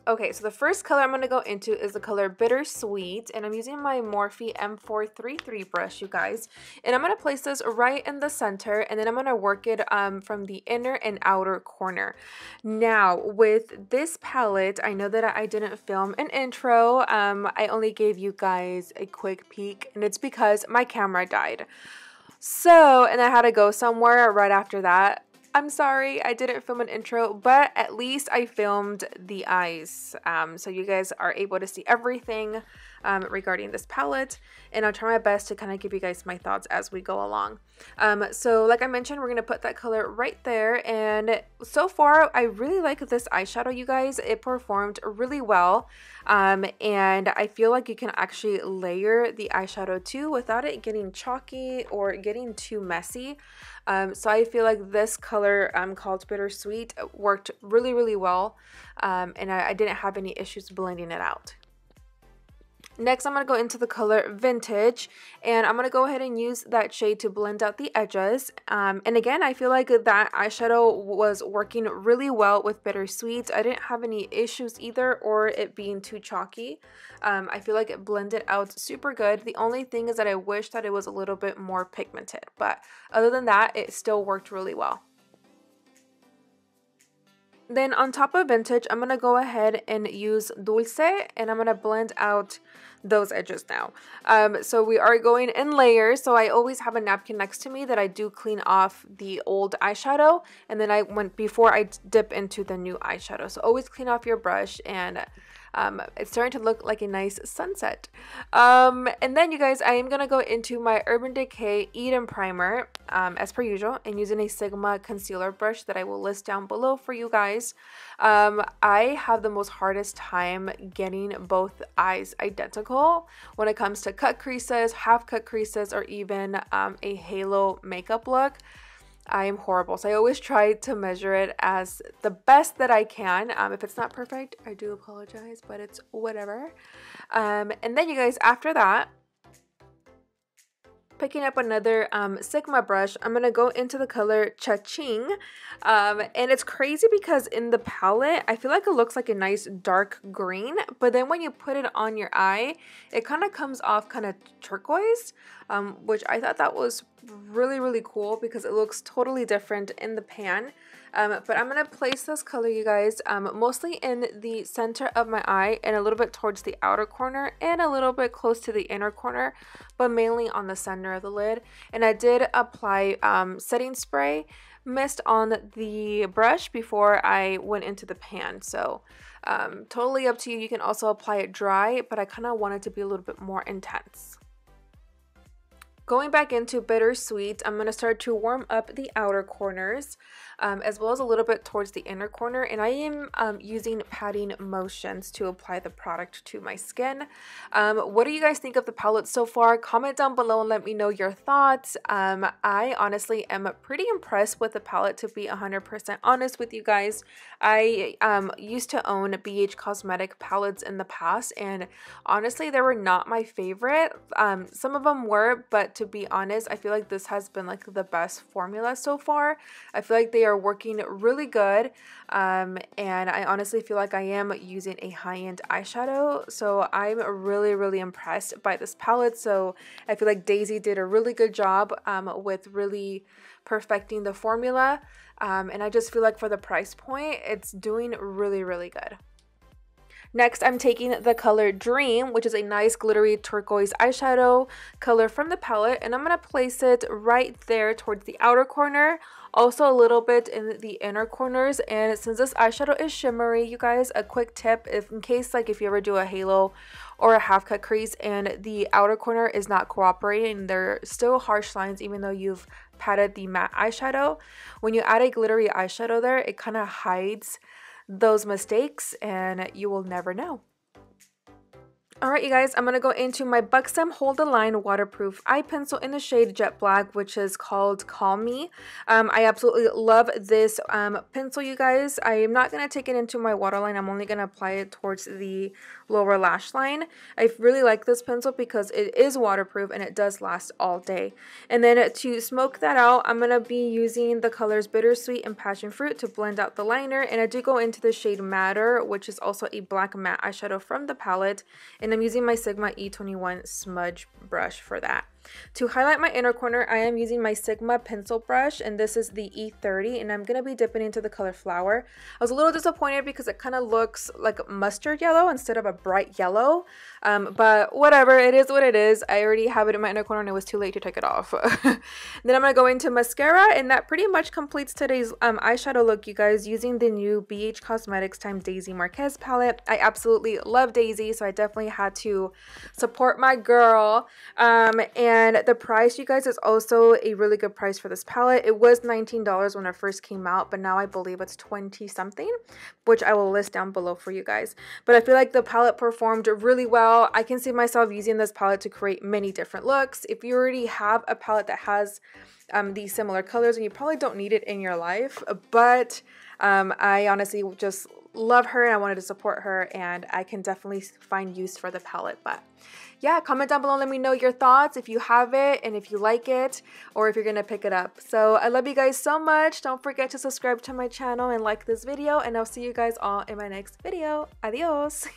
Okay, so the first color I'm going to go into is the color Bittersweet, and I'm using my Morphe M433 brush, you guys. And I'm going to place this right in the center, and then I'm going to work it from the inner and outer corner. Now, with this palette, I know that I didn't film an intro. I only gave you guys a quick peek, and it's because my camera died. So, and I had to go somewhere right after that. I'm sorry, I didn't film an intro, but at least I filmed the eyes. So you guys are able to see everything regarding this palette, and I'll try my best to kind of give you guys my thoughts as we go along. So like I mentioned, we're going to put that color right there, and so far I really like this eyeshadow, you guys. It performed really well, and I feel like you can actually layer the eyeshadow too without it getting chalky or getting too messy. So I feel like this color called Bittersweet worked really well, and I didn't have any issues blending it out. Next, I'm going to go into the color Vintage, and I'm going to go ahead and use that shade to blend out the edges. And again, I feel like that eyeshadow was working really well with Bittersweet. I didn't have any issues either, or it being too chalky. I feel like it blended out super good. The only thing is that I wish that it was a little bit more pigmented, but other than that, it still worked really well. Then on top of Vintage, I'm going to go ahead and use Dulce, and I'm going to blend out those edges now. So we are going in layers, so I always have a napkin next to me that I do clean off the old eyeshadow, and then before I dip into the new eyeshadow. So always clean off your brush, and it's starting to look like a nice sunset. And then you guys, I am going to go into my Urban Decay Eden Primer, as per usual, and using a Sigma concealer brush that I will list down below for you guys. I have the most hardest time getting both eyes identical when it comes to cut creases, half cut creases, or even a halo makeup look. I am horrible, so I always try to measure it as the best that I can. If it's not perfect, I do apologize, but it's whatever. And then you guys, after that, picking up another Sigma brush, I'm going to go into the color Cha-Ching. And it's crazy because in the palette, I feel like it looks like a nice dark green, but then when you put it on your eye, it kind of comes off kind of turquoise, which I thought that was really cool because it looks totally different in the pan. But I'm going to place this color, you guys, mostly in the center of my eye and a little bit towards the outer corner and a little bit close to the inner corner, but mainly on the center of the lid. And I did apply setting spray mist on the brush before I went into the pan. So totally up to you. You can also apply it dry, but I kind of want it to be a little bit more intense. Going back into Bittersweet, I'm going to start to warm up the outer corners, as well as a little bit towards the inner corner, and I am using patting motions to apply the product to my skin. What do you guys think of the palette so far? Comment down below and let me know your thoughts. I honestly am pretty impressed with the palette, to be 100% honest with you guys. I used to own BH Cosmetic palettes in the past, and honestly, they were not my favorite. Some of them were, but to be honest, I feel like this has been like the best formula so far. I feel like they are working really good, and I honestly feel like I am using a high-end eyeshadow, so I'm really impressed by this palette. So I feel like Daisy did a really good job with really perfecting the formula, and I just feel like for the price point, it's doing really good. Next, I'm taking the color Dream, which is a nice glittery turquoise eyeshadow color from the palette, and I'm going to place it right there towards the outer corner, also a little bit in the inner corners. And since this eyeshadow is shimmery, you guys, a quick tip, if you ever do a halo or a half cut crease and the outer corner is not cooperating, there are still harsh lines even though you've patted the matte eyeshadow, when you add a glittery eyeshadow there, it kind of hides those mistakes and you will never know. Alright you guys, I'm going to go into my Buxom Hold the Line waterproof eye pencil in the shade Jet Black, which is called Call Me. I absolutely love this pencil, you guys. I am not going to take it into my waterline. I'm only going to apply it towards the lower lash line. I really like this pencil because it is waterproof and it does last all day. And then to smoke that out, I'm going to be using the colors Bittersweet and Passion Fruit to blend out the liner. And I do go into the shade Matter, which is also a black matte eyeshadow from the palette. And I'm using my Sigma E21 smudge brush for that. To highlight my inner corner, I am using my Sigma pencil brush, and this is the E30, and I'm going to be dipping into the color Flower. I was a little disappointed because it kind of looks like mustard yellow instead of a bright yellow, but whatever, it is what it is. I already have it in my inner corner and it was too late to take it off. Then I'm going to go into mascara, and that pretty much completes today's eyeshadow look, you guys, using the new BH Cosmetics x Daisy Marquez palette. I absolutely love Daisy, so I definitely had to support my girl, and the price, you guys, is also a really good price for this palette. It was $19 when it first came out, but now I believe it's 20 something, which I will list down below for you guys. But I feel like the palette performed really well. I can see myself using this palette to create many different looks. If you already have a palette that has these similar colors, and you probably don't need it in your life, but I honestly just love her and I wanted to support her, and I can definitely find use for the palette. But yeah, comment down below, let me know your thoughts if you have it and if you like it or if you're gonna pick it up. So I love you guys so much. Don't forget to subscribe to my channel and like this video, and I'll see you guys all in my next video. Adios.